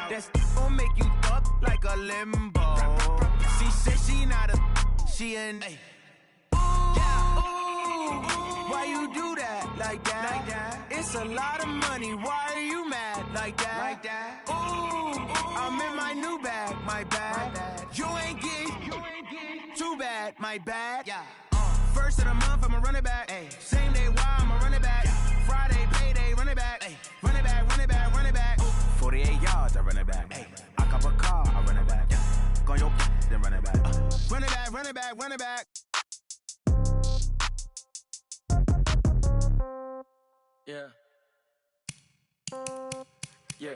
That's gon' make you fuck like a limbo. She said she not a, she an A. Why you do that like that? It's a lot of money. Why are you mad like that? Ooh, I'm in my new bag, my bad. You ain't getting too bad, my bad. First of the month, I'ma run it back. Same day, why I'ma run it back. Friday, payday, run it back. Run it back, run it back, run it back. 48 yards, I run it back. I cop a car, I run it back. Go your then run it back. Run it back, run it back, run it back. Yeah. Yeah.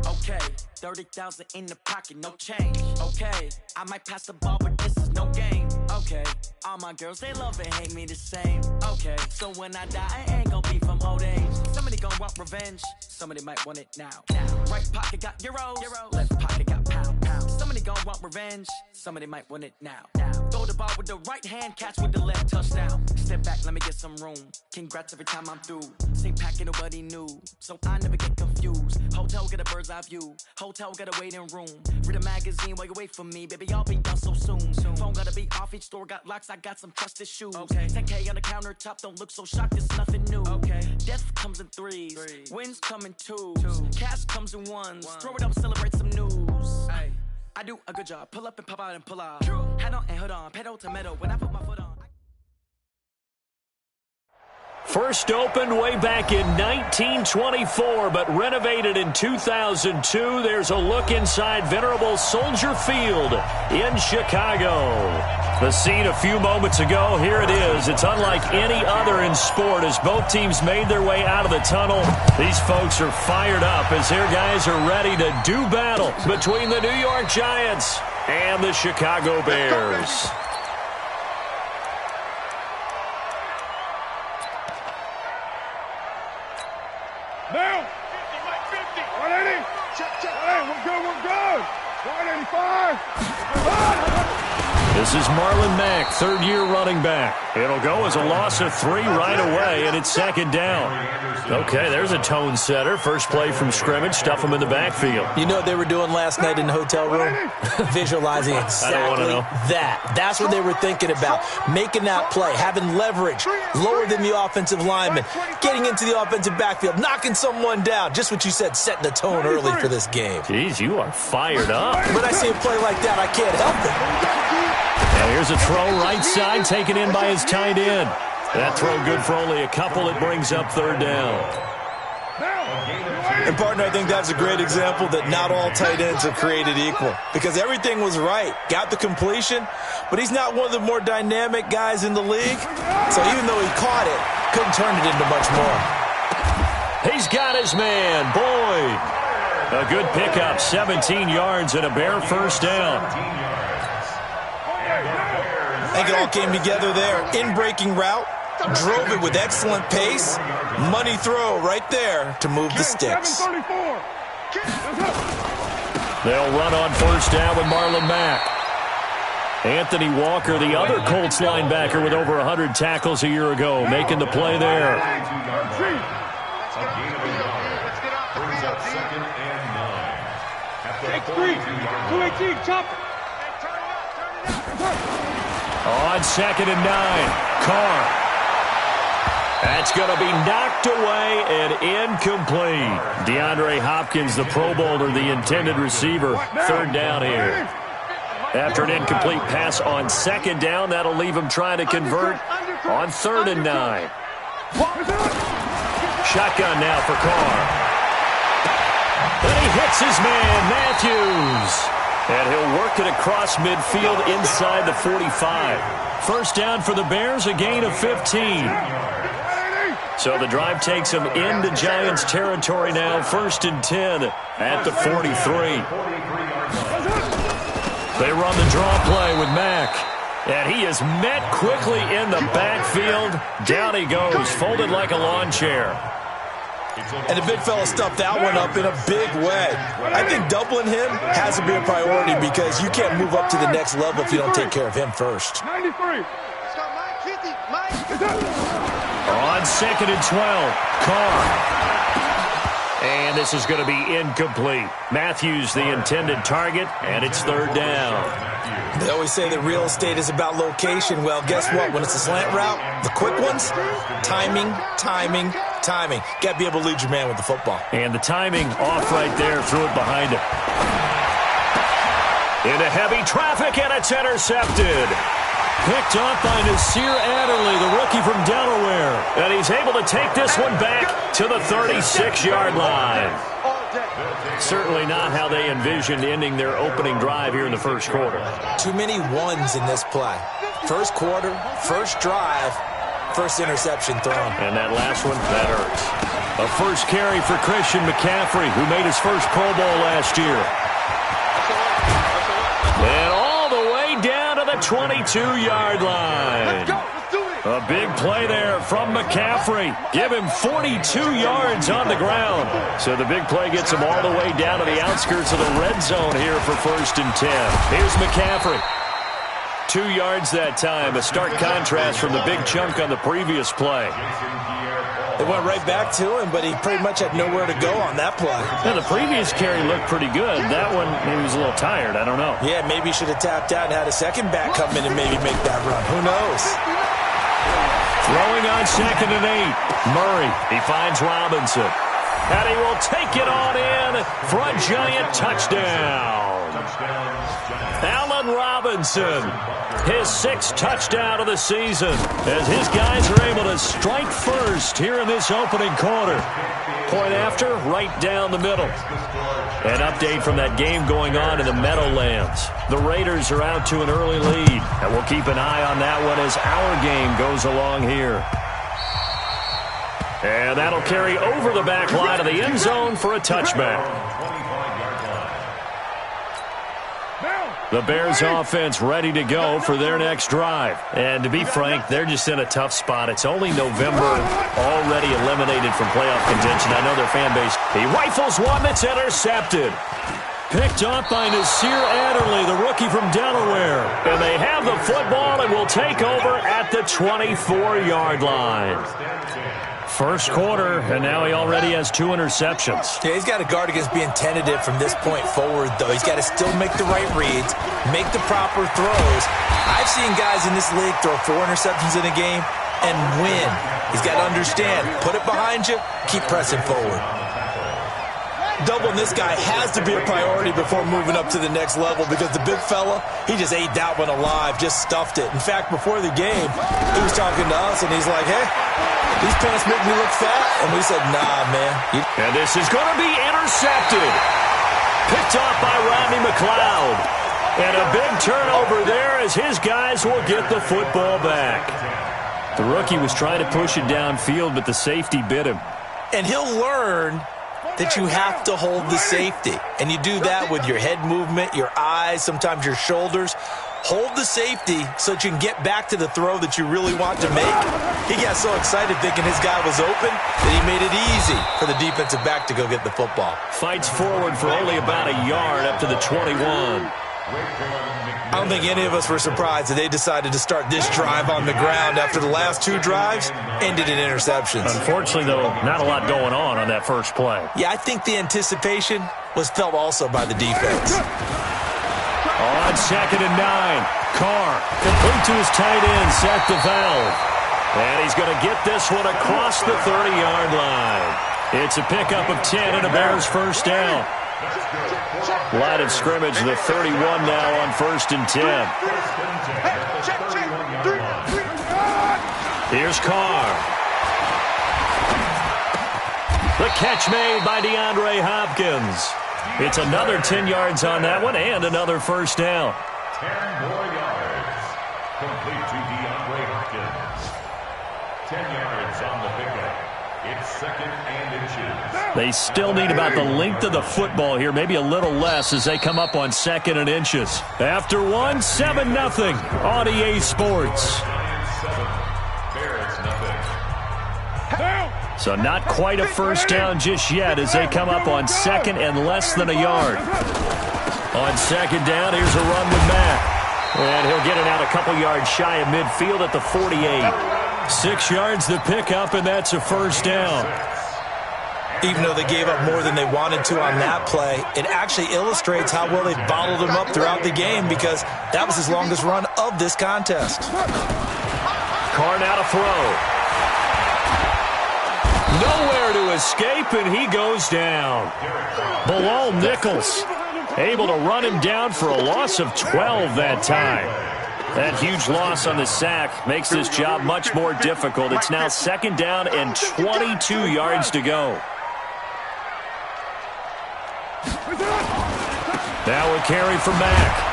Okay. 30,000 in the pocket, no change. Okay. I might pass the ball, but this is no game. Okay. All my girls, they love and hate me the same. Okay. So when I die, I ain't gon' be from old age. Somebody gon' want revenge. Somebody might want it now. Right pocket got euros. Left pocket got pound. Somebody gon' want revenge. Somebody might want it now. Throw the ball with the right hand, catch with the left, touchdown. Step back, let me get some room. Congrats every time I'm through. Same packet, nobody knew. So I never get confused. Hotel get a bird's eye view. Hotel got a waiting room. Read a magazine while you wait for me. Baby, I'll be done so soon. Phone gotta be off, each store got locks. I got some trusted shoes. 10K on the countertop, don't look so shocked, it's nothing new. Death comes in threes. Wins come in twos. Cash comes in ones. Throw it up, celebrate some news. I do a good job. Pull up and pop out and pull out. Head on and hood on. Pedal to metal when I put my foot on. First opened way back in 1924, but renovated in 2002. There's a look inside venerable Soldier Field in Chicago. The scene a few moments ago, here it is. It's unlike any other in sport as both teams made their way out of the tunnel. These folks are fired up as their guys are ready to do battle between the New York Giants and the Chicago Bears. Now, 50, 180. Check. Hey, we're good. 185. This is Marlon Mack, third-year running back. It'll go as a loss of 3 right away, and it's second down. Okay, there's a tone setter. First play from scrimmage, stuff him in the backfield. You know what they were doing last night in the hotel room? Visualizing exactly that. That's what they were thinking about. Making that play, having leverage, lower than the offensive lineman, getting into the offensive backfield, knocking someone down. Just what you said, setting the tone early for this game. Jeez, you are fired up. When I see a play like that, I can't help it. And here's a throw right side, taken in by his tight end. That throw good for only a couple. It brings up third down. And, partner, I think that's a great example that not all tight ends are created equal because everything was right. Got the completion, but he's not one of the more dynamic guys in the league. So even though he caught it, couldn't turn it into much more. He's got his man, Boyd. A good pickup, 17 yards and a Bear first down. I think it all came together there. In-breaking route, drove it with excellent pace. Money throw right there to move the sticks. They'll run on first down with Marlon Mack. Anthony Walker, the other Colts linebacker with over 100 tackles a year ago, making the play there. Take 3. 218, chop. On second and 9, Carr. That's going to be knocked away and incomplete. DeAndre Hopkins, the Pro Bowler, the intended receiver. Third down here. After an incomplete pass on second down, that'll leave him trying to convert on third and 9. Shotgun now for Carr. And he hits his man, Matthews. And he'll work it across midfield inside the 45. First down for the Bears, a gain of 15. So the drive takes them into Giants territory now, first and 10 at the 43. They run the draw play with Mack. And he is met quickly in the backfield. Down he goes, folded like a lawn chair. And the big fella stuffed that one up in a big way. I think doubling him has to be a priority because you can't move up to the next level if you don't take care of him first. 93. On second and 12, Carr. And this is going to be incomplete. Matthews the intended target, and it's third down. They always say that real estate is about location. Well, guess what? When it's a slant route, the quick ones, timing. Got to be able to lead your man with the football. And the timing off right there, threw it behind him. Into heavy traffic, and it's intercepted. Picked off by Nasir Adderley, the rookie from Delaware. And he's able to take this one back to the 36-yard line. Certainly not how they envisioned ending their opening drive here in the first quarter. Too many ones in this play. First quarter, first drive, first interception thrown. And that last one, that hurts. A first carry for Christian McCaffrey, who made his first Pro Bowl last year. And all the way down to the 22-yard line. A big play there from McCaffrey. Give him 42 yards on the ground. So the big play gets him all the way down to the outskirts of the red zone here for 1st and 10. Here's McCaffrey. 2 yards that time. A stark contrast from the big chunk on the previous play. They went right back to him, but he pretty much had nowhere to go on that play. Yeah, the previous carry looked pretty good. That one, maybe he was a little tired. I don't know. Yeah, maybe he should have tapped out and had a second back come in and maybe make that run. Who knows? Throwing on 2nd and 8. Murray, he finds Robinson. And he will take it on in for a giant touchdown. Allen Robinson, his 6th touchdown of the season, as his guys are able to strike first here in this opening quarter. Point after, right down the middle. An update from that game going on in the Meadowlands. The Raiders are out to an early lead, and we'll keep an eye on that one as our game goes along here. And that'll carry over the back line of the end zone for a touchback. The Bears offense ready to go for their next drive. And to be frank, they're just in a tough spot. It's only November, already eliminated from playoff contention. I know their fan base. He rifles one that's intercepted. Picked off by Nasir Adderley, the rookie from Delaware. And they have the football and will take over at the 24-yard line. First quarter, and now he already has 2 interceptions. Yeah, he's got to guard against being tentative from this point forward, though. He's got to still make the right reads, make the proper throws. I've seen guys in this league throw 4 interceptions in a game and win. He's got to understand, put it behind you, keep pressing forward. Doubling this guy has to be a priority before moving up to the next level because the big fella, he just ate that one alive, just stuffed it. In fact, before the game, he was talking to us, and he's like, hey, these pants make me look fat. And we said, nah, man. And this is going to be intercepted. Picked off by Rodney McLeod. And a big turnover there as his guys will get the football back. The rookie was trying to push it downfield, but the safety bit him. And he'll learn that you have to hold the safety. And you do that with your head movement, your eyes, sometimes your shoulders. Hold the safety so that you can get back to the throw that you really want to make. He got so excited thinking his guy was open that he made it easy for the defensive back to go get the football. Fights forward for only about a yard up to the 21. I don't think any of us were surprised that they decided to start this drive on the ground after the last 2 drives ended in interceptions. Unfortunately, though, not a lot going on that first play. Yeah, I think the anticipation was felt also by the defense. On 2nd and 9, Carr complete to his tight end, Seth DeValve. And he's going to get this one across the 30-yard line. It's a pickup of 10 and a Bears first down. Line of scrimmage, the 31 now on 1st and 10. Here's Carr. The catch made by DeAndre Hopkins. It's another 10 yards on that one and another first down. 10 more yards. Complete to DeAndre Hopkins. 10 yards on the pickup. It's 2nd and inches. They still need about the length of the football here, maybe a little less as they come up on 2nd and inches. After one, 7-0 on EA Sports. So not quite a first down just yet as they come up on 2nd and less than a yard. On 2nd down, here's a run with Matt. And he'll get it out a couple yards shy of midfield at the 48. 6 yards the pickup, and that's a first down. Even though they gave up more than they wanted to on that play, it actually illustrates how well they've bottled him up throughout the game because that was his longest run of this contest. Carr now to throw. Nowhere to escape, and he goes down. Bilal Nichols able to run him down for a loss of 12 that time. That huge loss on the sack makes this job much more difficult. It's now 2nd down and 22 yards to go. Now a carry from Mack.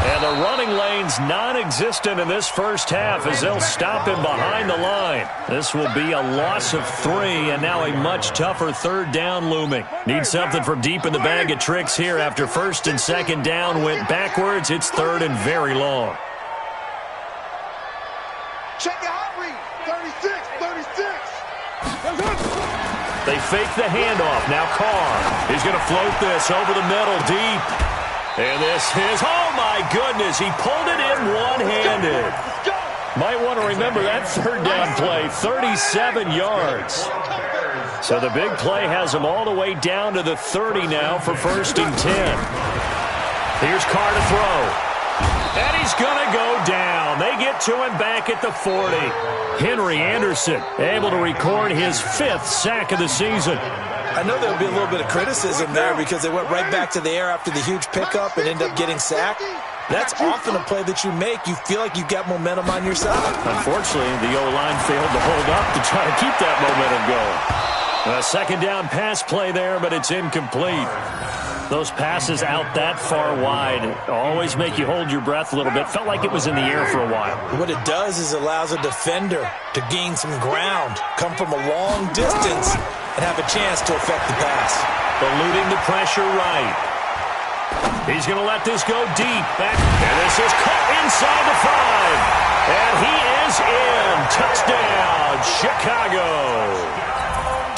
And the running lane's non-existent in this first half as they'll stop him behind the line. This will be a loss of 3, and now a much tougher 3rd down looming. Need something from deep in the bag of tricks here after 1st and 2nd down went backwards. It's 3rd and very long. Check the hot read. 36. They fake the handoff. Now Carr is going to float this over the middle deep. And this is, oh my goodness, he pulled it in one-handed. Might want to remember that 3rd down play, 37 yards. So the big play has him all the way down to the 30 now for 1st and 10. Here's Carr to throw. And he's going to go down. They get to him back at the 40. Henry Anderson able to record his 5th sack of the season. I know there'll be a little bit of criticism there because they went right back to the air after the huge pickup and ended up getting sacked. That's often a play that you make. You feel like you've got momentum on your side. Unfortunately, the O-line failed to hold up to try to keep that momentum going. A 2nd down pass play there, but it's incomplete. Those passes out that far wide always make you hold your breath a little bit. Felt like it was in the air for a while. What it does is allows a defender to gain some ground, come from a long distance, and have a chance to affect the pass. Eluding the pressure right. He's going to let this go deep. Back, and this is caught inside the 5. And he is in. Touchdown, Chicago.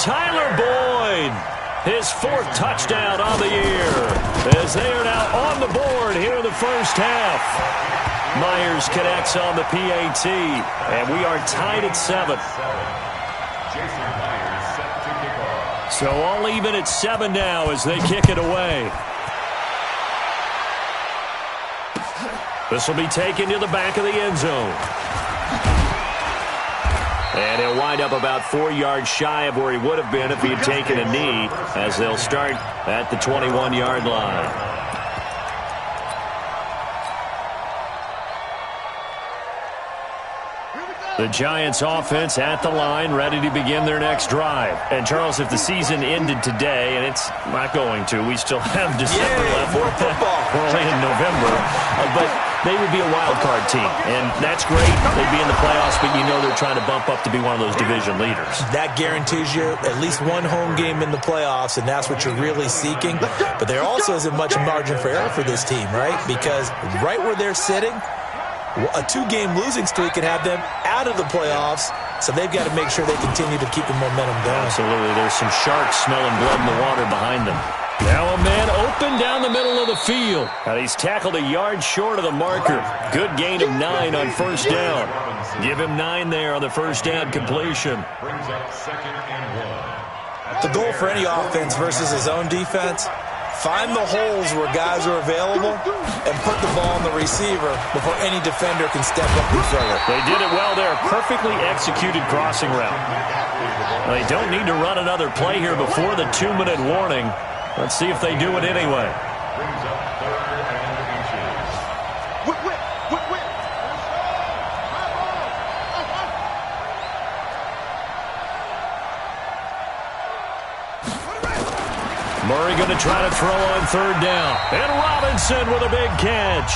Tyler Boyd, his 4th touchdown on the year, as they are now on the board here in the first half. Myers connects on the PAT, and we are tied at 7. So all even at 7 now as they kick it away. This will be taken to the back of the end zone. And he'll wind up about 4 yards shy of where he would have been if he had taken a knee, as they'll start at the 21-yard line. The Giants offense at the line, ready to begin their next drive. And, Charles, if the season ended today, and it's not going to, we still have December left. More football. We're only in November. But they would be a wild card team, and that's great. They'd be in the playoffs, but you know they're trying to bump up to be one of those division leaders. That guarantees you at least one home game in the playoffs, and that's what you're really seeking. But there also isn't much margin for error for this team, right? Because right where they're sitting, a 2-game losing streak could have them out of the playoffs, so they've got to make sure they continue to keep the momentum going. Absolutely. There's some sharks smelling blood in the water behind them. Now a man open down the middle of the field. And he's tackled a yard short of the marker. Good gain of 9 on 1st down. Give him 9 there on the 1st down completion. Brings up 2nd and 1. The goal for any offense versus his own defense, find the holes where guys are available and put the ball on the receiver before any defender can step up and fill it. They did it well there. Perfectly executed crossing route. They don't need to run another play here before the 2-minute warning. Let's see if they do it anyway. Brings up 3rd and inches. Murray going to try to throw on 3rd down. And Robinson with a big catch.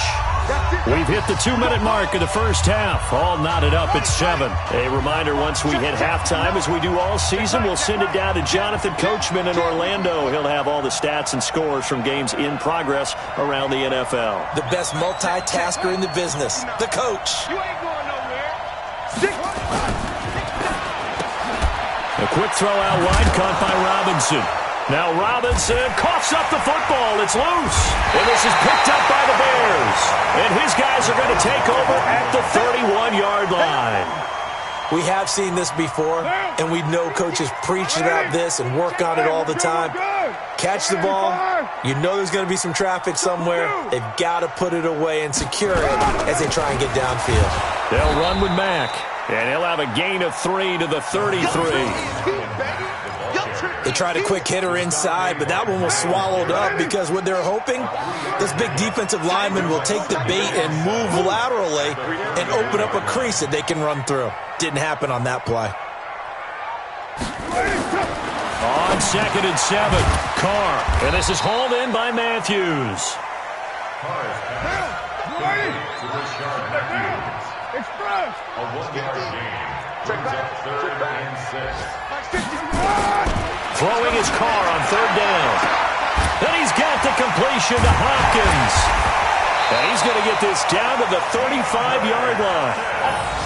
We've hit the 2-minute mark of the first half. All knotted up at 7. A reminder, once we hit halftime, as we do all season, we'll send it down to Jonathan Coachman in Orlando. He'll have all the stats and scores from games in progress around the NFL. The best multitasker in the business, the coach. You ain't going nowhere. A quick throw out wide, caught by Robinson. Now Robinson coughs up the football. It's loose. And this is picked up by the Bears. And his guys are going to take over at the 31-yard line. We have seen this before, and we know coaches preach about this and work on it all the time. Catch the ball. You know there's going to be some traffic somewhere. They've got to put it away and secure it as they try and get downfield. They'll run with Mack, and he'll have a gain of 3 to the 33. They tried a quick hitter inside, but that one was swallowed up because what they're hoping, this big defensive lineman will take the bait and move laterally and open up a crease that they can run through. Didn't happen on that play. On 2nd and 7, Carr. And this is hauled in by Matthews. Express. A 1-yard gain. Brings up 3rd and 6. Throwing his Carr on 3rd down. And he's got the completion to Hopkins. And he's going to get this down to the 35-yard line.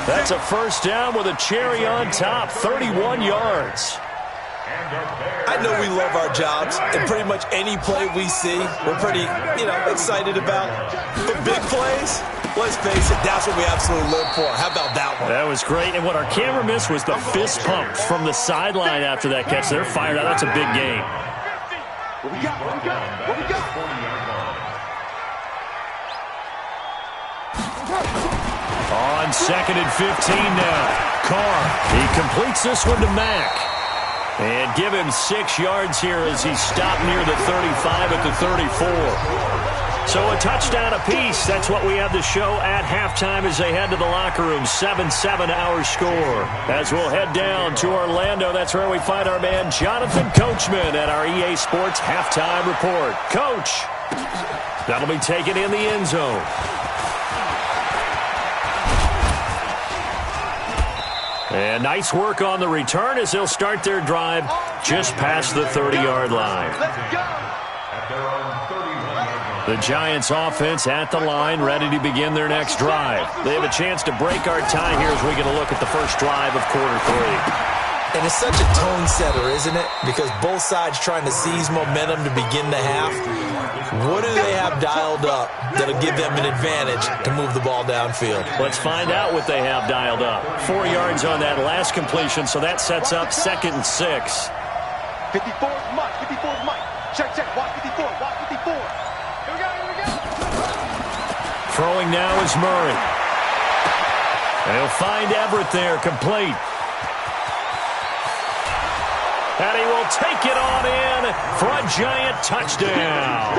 That's a first down with a cherry on top, 31 yards. I know we love our jobs, and pretty much any play we see, we're pretty, excited about. But big plays, let's face it, that's what we absolutely live for. How about that one? That was great, and what our camera missed was the fist pump from the sideline after that catch. They're fired out. That's a big game. What we got? What we got? On 2nd and 15 now. Carr, he completes this one to Mack. And give him 6 yards here as he's stopped near the 35 at the 34. So a touchdown apiece. That's what we have to show at halftime as they head to the locker room. 7-7 our score. As we'll head down to Orlando, that's where we find our man Jonathan Coachman at our EA Sports Halftime Report. Coach, that'll be taken in the end zone. And nice work on the return as they'll start their drive just past the 30-yard line. The Giants offense at the line, ready to begin their next drive. They have a chance to break our tie here as we get a look at the first drive of quarter 3. And it's such a tone setter, isn't it? Because both sides trying to seize momentum to begin the half. What do they have dialed up that'll give them an advantage to move the ball downfield? Let's find out what they have dialed up. 4 yards on that last completion, so that sets up 2nd and 6. 54 is Mike. 54 is Mike. Check. Watch 54. Watch 54. Here we go. Throwing now is Murray. And he'll find Everett there, complete. And he will take it on in for a Giant touchdown.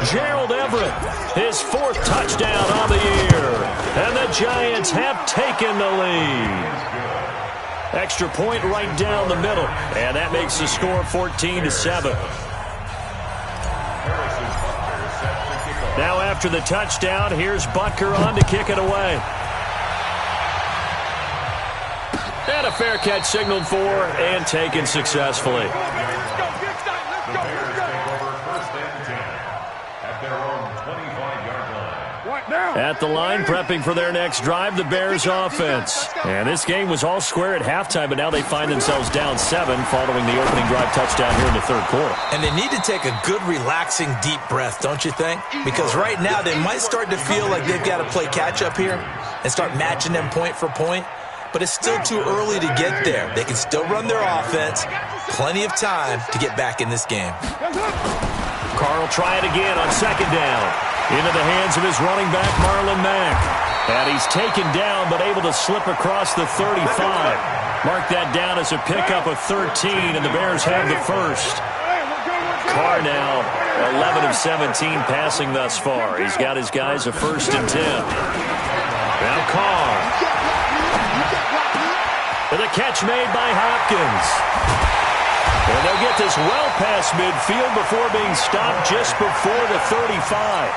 Gerald Everett, his 4th touchdown on the year. And the Giants have taken the lead. Extra point right down the middle. And that makes the score 14-7. Now after the touchdown, here's Butker on to kick it away. And a fair catch signaled for and taken successfully. At the line, prepping for their next drive, the Bears offense. And this game was all square at halftime, but now they find themselves down 7 following the opening drive touchdown here in the 3rd quarter. And they need to take a good, relaxing, deep breath, don't you think? Because right now they might start to feel like they've got to play catch-up here and start matching them point for point. But it's still too early to get there. They can still run their offense. Plenty of time to get back in this game. Carr will try it again on 2nd down. Into the hands of his running back, Marlon Mack. And he's taken down, but able to slip across the 35. Mark that down as a pickup of 13, and the Bears have the first. Carr now 11 of 17 passing thus far. He's got his guys a 1st and 10. Now Carr. And the catch made by Hopkins. And they'll get this well past midfield before being stopped just before the 35.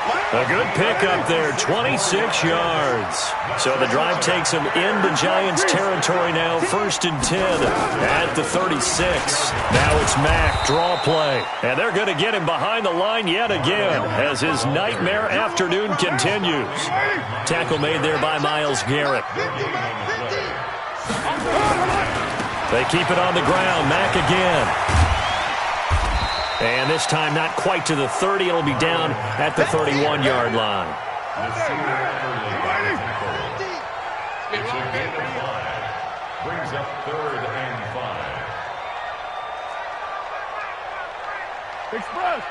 A good pickup there, 26 yards. So the drive takes them into Giants territory now, 1st and 10 at the 36. Now it's Mack, draw play. And they're going to get him behind the line yet again as his nightmare afternoon continues. Tackle made there by Myles Garrett. They keep it on the ground. Mack again. And this time not quite to the 30. It'll be down at the 31-yard line. It's a gain of 5. Brings up 3rd and 5. Express.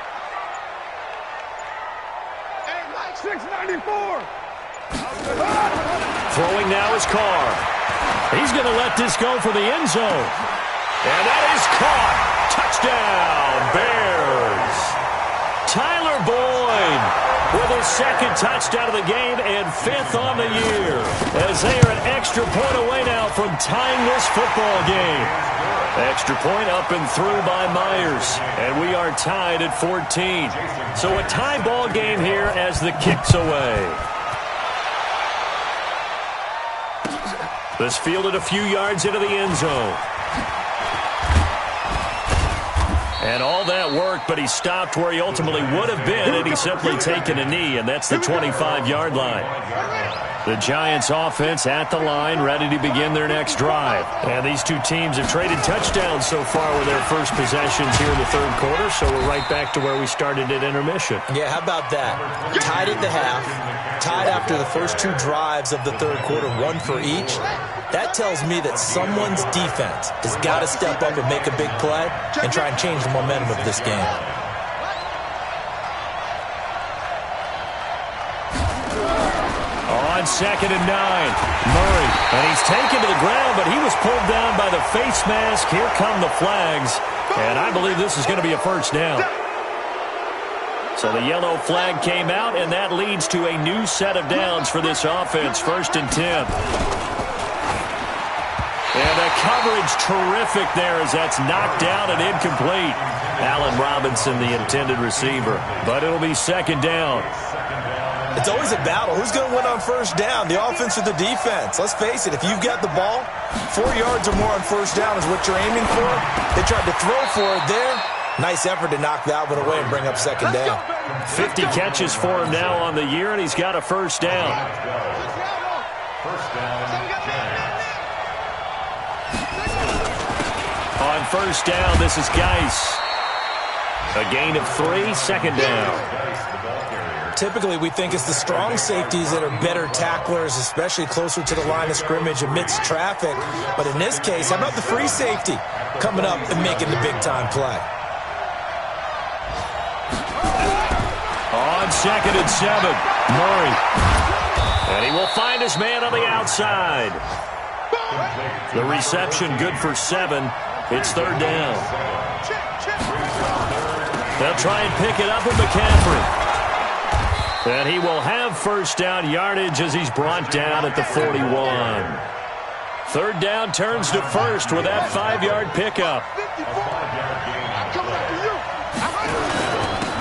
694. Throwing now is Carr. He's going to let this go for the end zone. And that is caught. Touchdown, Bears. Tyler Boyd with his 2nd touchdown of the game and 5th on the year, as they are an extra point away now from tying this football game. Extra point up and through by Myers, and we are tied at 14. So a tie ball game here as the kick's away. This fielded a few yards into the end zone. And all that worked, but he stopped where he ultimately would have been, and he's simply taken a knee, and that's the 25-yard line. The Giants offense at the line, ready to begin their next drive. And these two teams have traded touchdowns so far with their first possessions here in the 3rd quarter, so we're right back to where we started at intermission. Yeah, how about that? Tied at the half, tied after the first 2 drives of the 3rd quarter, 1 for each. That tells me that someone's defense has got to step up and make a big play and try and change the momentum of this game. On 2nd and 9, Murray. And he's taken to the ground, but he was pulled down by the face mask. Here come the flags. And I believe this is going to be a first down. So the yellow flag came out, and that leads to a new set of downs for this offense. 1st and 10. And the coverage terrific there as that's knocked down and incomplete. Allen Robinson, the intended receiver. But it'll be 2nd down. It's always a battle. Who's going to win on 1st down, the offense or the defense? Let's face it, if you've got the ball, 4 yards or more on 1st down is what you're aiming for. They tried to throw for it there. Nice effort to knock that one away and bring up 2nd down. 50 catches for him now on the year, and he's got a 1st down. First down, On 1st down, this is Geis. A gain of 3, 2nd down. Typically, we think it's the strong safeties that are better tacklers, especially closer to the line of scrimmage amidst traffic. But in this case, how about the free safety coming up and making the big-time play? On 2nd and 7, Murray. And he will find his man on the outside. The reception good for 7. It's 3rd down. They'll try and pick it up with McCaffrey. And he will have 1st down yardage as he's brought down at the 41. 3rd down turns to 1st with that 5-yard pickup.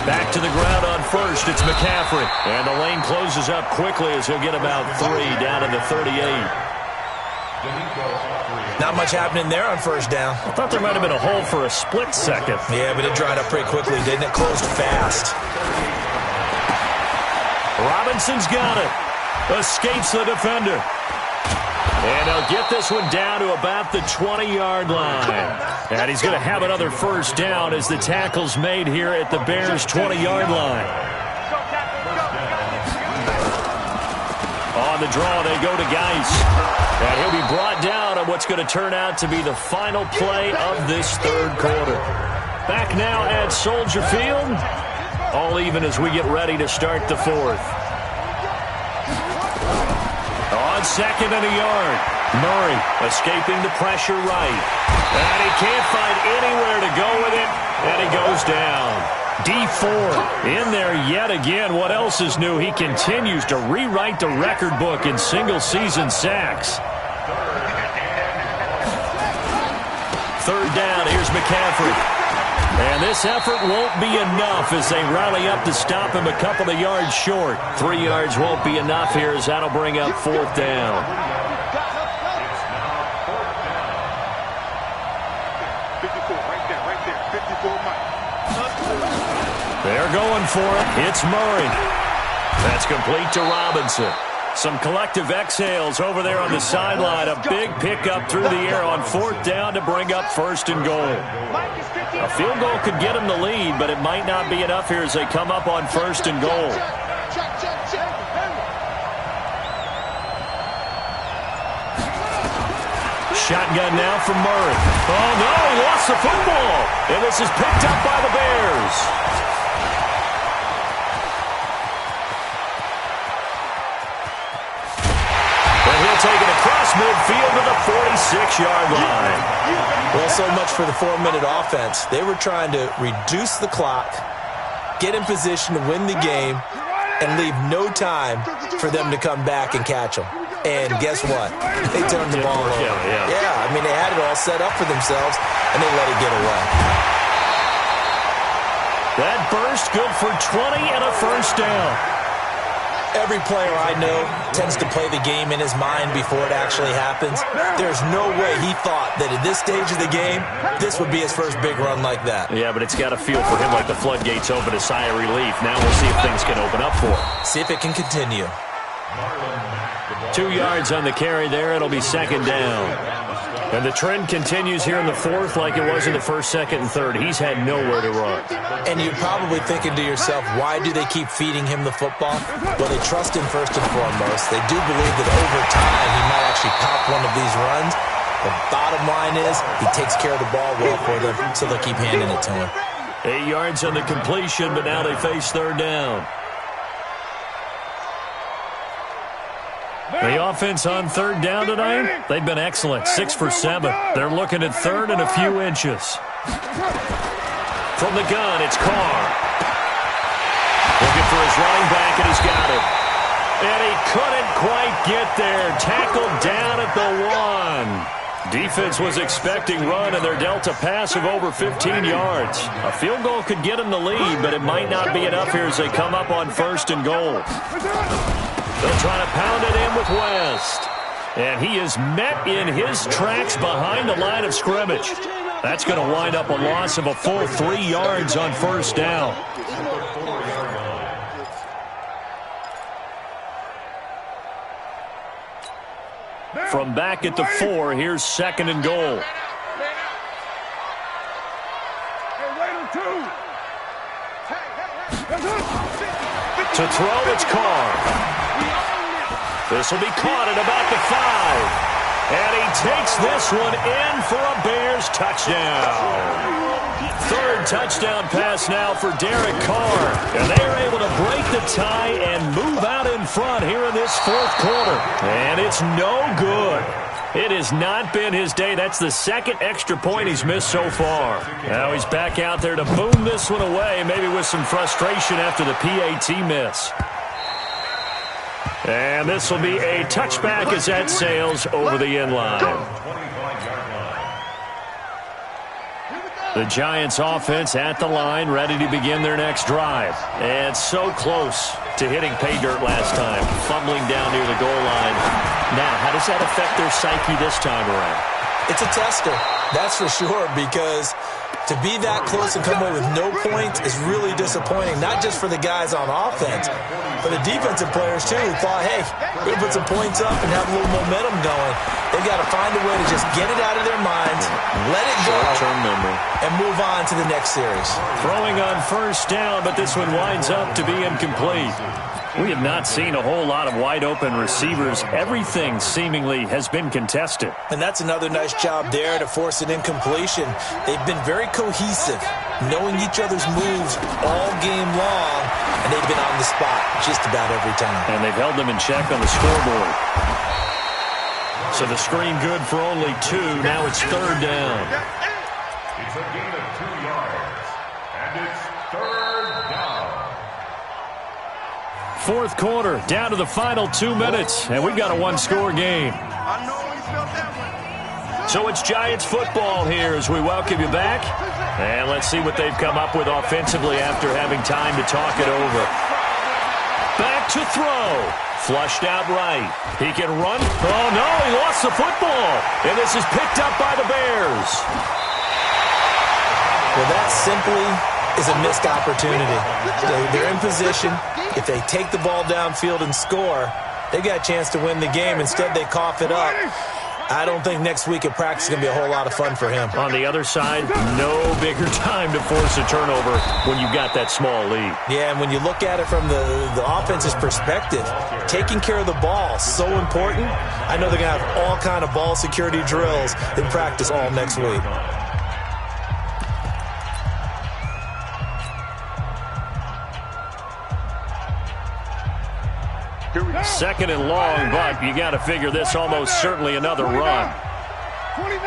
Back to the ground on 1st, it's McCaffrey. And the lane closes up quickly as he'll get about 3 down to the 38. Not much happening there on 1st down. I thought there might have been a hole for a split second. Yeah, but it dried up pretty quickly, didn't it? Closed fast. Robinson's got it. Escapes the defender. And he'll get this one down to about the 20-yard line. And he's going to have another 1st down as the tackle's made here at the Bears' 20-yard line. On the draw, they go to Geis. And he'll be brought down on what's going to turn out to be the final play of this 3rd quarter. Back now at Soldier Field. All even as we get ready to start the 4th. On 2nd and a yard. Murray escaping the pressure right. And he can't find anywhere to go with it. And he goes down. D4 in there yet again. What else is new? He continues to rewrite the record book in single-season sacks. 3rd down. Here's McCaffrey. And this effort won't be enough as they rally up to stop him a couple of yards short. 3 yards won't be enough here as that'll bring up 4th down. 54, right there, 54 Mike. They're going for it. It's Murray. That's complete to Robinson. Some collective exhales over there on the sideline. A big pickup through the air on 4th down to bring up 1st and goal. A field goal could get them the lead, but it might not be enough here as they come up on 1st and goal. shotgun now from Murray. Oh, no, he lost the football. And this is picked up by the Bears. And he'll take it across midfield to the 46-yard line. Well, so much for the 4-minute offense. They were trying to reduce the clock, get in position to win the game, and leave no time for them to come back and catch them. And guess what? They turned the ball over. Yeah, I mean, they had it all set up for themselves, and they let it get away. That burst good for 20 and a first down. Every player I know tends to play the game in his mind before it actually happens. There's no way he thought that at this stage of the game, this would be his first big run like that. Yeah, but it's got to feel for him like the floodgates open, a sigh of relief. Now we'll see if things can open up for him. See if it can continue. 2 yards on the carry there. It'll be second down. And the trend continues here in the fourth like it was in the first, second, and third. He's had nowhere to run. And you're probably thinking to yourself, why do they keep feeding him the football? Well, they trust him first and foremost. They do believe that over time he might actually pop one of these runs. The bottom line is he takes care of the ball well for them, so they'll keep handing it to him. 8 yards on the completion, but now they face third down. The offense on third down tonight, they've been excellent, 6 for 7. They're looking at third and a few inches. From the gun, it's Carr. Looking for his running back, and he's got it. And he couldn't quite get there. Tackled down at the 1. Defense was expecting run, and they're dealt a pass of over 15 yards. A field goal could get them the lead, but it might not be enough here as they come up on first and goal. They'll try to pound it in with West. And he is met in his tracks behind the line of scrimmage. That's going to wind up a loss of a full 3 yards on first down. From back at the 4, here's second and goal. To throw, it's Carr. This will be caught at about the 5. And he takes this one in for a Bears touchdown. Third touchdown pass now for Derek Carr. And they are able to break the tie and move out in front here in this fourth quarter. And it's no good. It has not been his day. That's the second extra point he's missed so far. Now he's back out there to boom this one away, maybe with some frustration after the PAT miss. And this will be a touchback as that sails over the end line. The Giants offense at the line, ready to begin their next drive. And so close to hitting pay dirt last time, fumbling down near the goal line. Now, how does that affect their psyche this time around? It's a tester, that's for sure, because to be that close and come away with no points is really disappointing, not just for the guys on offense, but the defensive players, too, who thought, hey, we're going to put some points up and have a little momentum going. They've got to find a way to just get it out of their minds, let it go, and move on to the next series. Throwing on first down, but this one winds up to be incomplete. We have not seen a whole lot of wide-open receivers. Everything seemingly has been contested. And that's another nice job there to force an incompletion. They've been very cohesive, knowing each other's moves all game long, and they've been on the spot just about every time. And they've held them in check on the scoreboard. So the screen good for only 2. Now it's third down. It's a gain of 2 yards, and it's third down. Fourth quarter, down to the final 2 minutes, and we've got a one-score game. So it's Giants football here as we welcome you back. And let's see what they've come up with offensively after having time to talk it over. Back to throw. Flushed out right. He can run. Oh, no, he lost the football. And this is picked up by the Bears. Well, that simply is a missed opportunity. They're in position. If they take the ball downfield and score, they got a chance to win the game. Instead, they cough it up. I don't think next week at practice is going to be a whole lot of fun for him. On the other side, no bigger time to force a turnover when you've got that small lead. Yeah, and when you look at it from the offense's perspective, taking care of the ball, so important. I know they're going to have all kind of ball security drills in practice all next week. Second and long, but you got to figure this almost certainly another run. 29.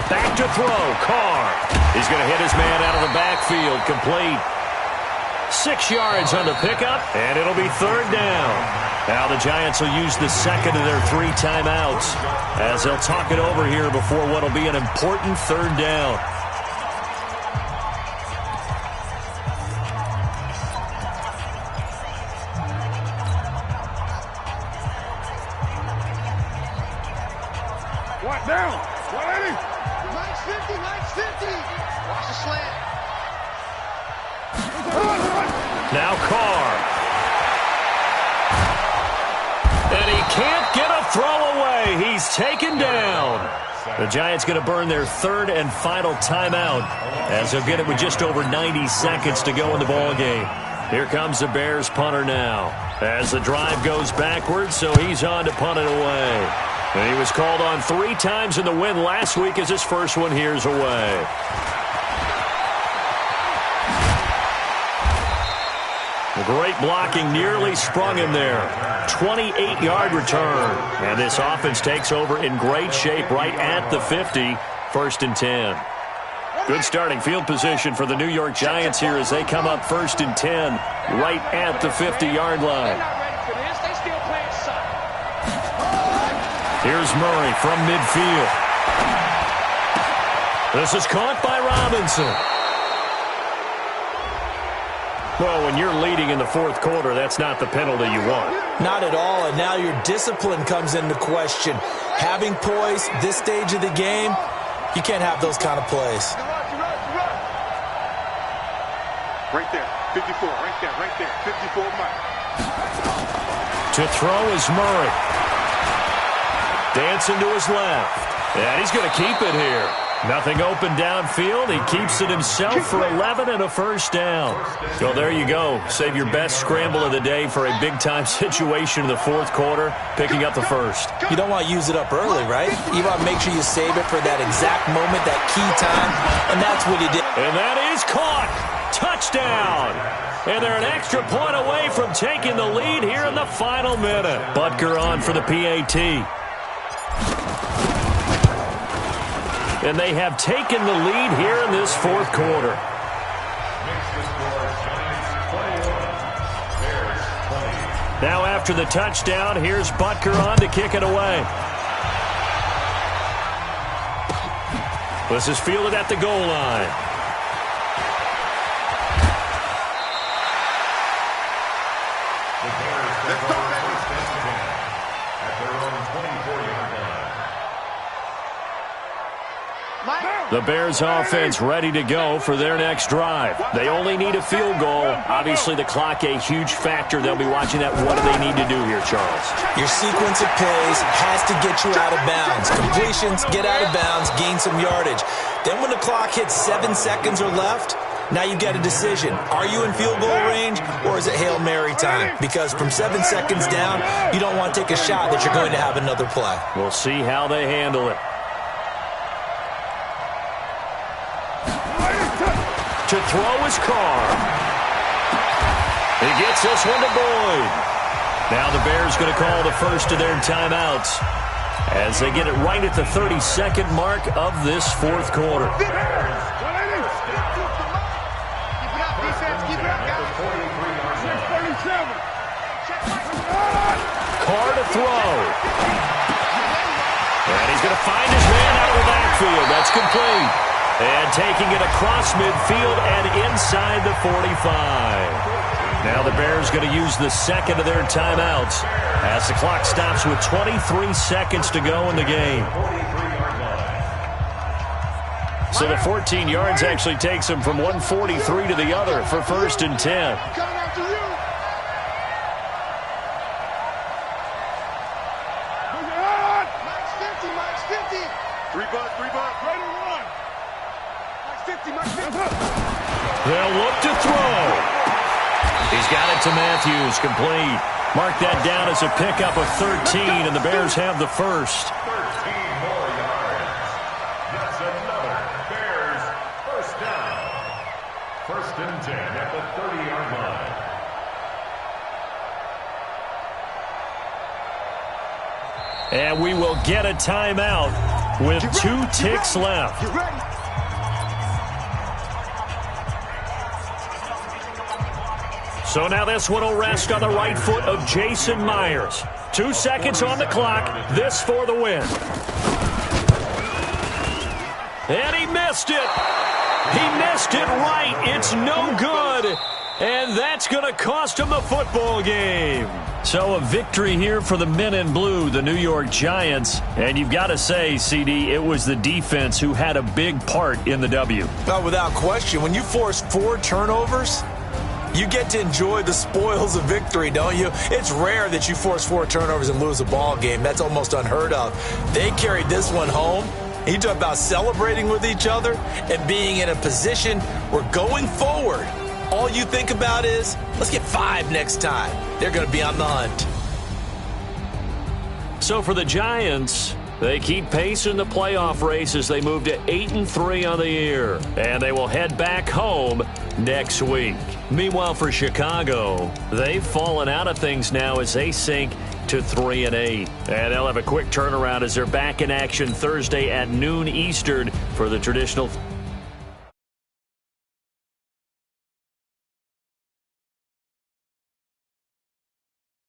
Back to throw. Carr. He's going to hit his man out of the backfield. Complete. 6 yards on the pickup, and it'll be third down. Now the Giants will use the second of their 3 timeouts as they'll talk it over here before what will be an important third down. What down? 180. Nice 50, nice 50. Watch the slant. Now Carr. And he can't get a throw away. He's taken down. The Giants going to burn their third and final timeout as they'll get it with just over 90 seconds to go in the ballgame. Here comes the Bears punter now as the drive goes backwards, so he's on to punt it away. And he was called on 3 times in the win last week as his first one here's away. Great blocking, nearly sprung him there. 28-yard return. And this offense takes over in great shape right at the 50, 1st and 10. Good starting field position for the New York Giants here as they come up 1st and 10 right at the 50-yard line. Here's Murray from midfield. This is caught by Robinson. Well, when you're leading in the 4th quarter, that's not the penalty you want. Not at all, and now your discipline comes into question. Having poise this stage of the game, you can't have those kind of plays. Right there, 54, right there, 54 Mike. To throw is Murray. Dancing to his left. And he's going to keep it here. Nothing open downfield. He keeps it himself for 11 and a first down. So there you go. Save your best scramble of the day for a big-time situation in the 4th quarter, picking up the first. You don't want to use it up early, right? You want to make sure you save it for that exact moment, that key time, and that's what he did. And that is caught. Touchdown. And they're an extra point away from taking the lead here in the final minute. Butker on for the PAT. And they have taken the lead here in this 4th quarter. Now after the touchdown, here's Butker on to kick it away. This is fielded at the goal line. The Bears offense ready to go for their next drive. They only need a field goal. Obviously, the clock a huge factor. They'll be watching that. What do they need to do here, Charles? Your sequence of plays has to get you out of bounds. Completions, get out of bounds, gain some yardage. Then when the clock hits 7 seconds or left, now you get a decision. Are you in field goal range or is it Hail Mary time? Because from 7 seconds down, you don't want to take a shot that you're going to have another play. We'll see how they handle it. To throw is Carr. He gets this one to Boyd. Now the Bears going to call the first of their timeouts as they get it right at the 32nd mark of this 4th quarter. Carr to throw. And he's going to find his man out of the backfield. That's complete. And taking it across midfield and inside the 45. Now the Bears going to use the second of their timeouts as the clock stops with 23 seconds to go in the game. So the 14 yards actually takes them from 143 to the other for 1st and 10. They'll look to throw. He's got it to Matthews, complete. Mark that down as a pickup of 13, and the Bears have the first. 13 more yards. That's another Bears first down. First and 10 at the 30-yard line. And we will get a timeout with 2 ticks left. So now this one will rest on the right foot of Jason Myers. 2 seconds on the clock. This for the win. And he missed it. He missed it right. It's no good. And that's going to cost him the football game. So a victory here for the men in blue, the New York Giants. And you've got to say, CD, it was the defense who had a big part in the W. Oh, without question. When you force 4 turnovers, you get to enjoy the spoils of victory, don't you? It's rare that you force 4 turnovers and lose a ball game. That's almost unheard of. They carried this one home. You talk about celebrating with each other and being in a position where going forward, all you think about is, let's get 5 next time. They're going to be on the hunt. So for the Giants, they keep pace in the playoff race as they move to 8-3 on the year. And they will head back home next week. Meanwhile, for Chicago, they've fallen out of things now as they sink to 3-8. And they'll have a quick turnaround as they're back in action Thursday at noon Eastern for the traditional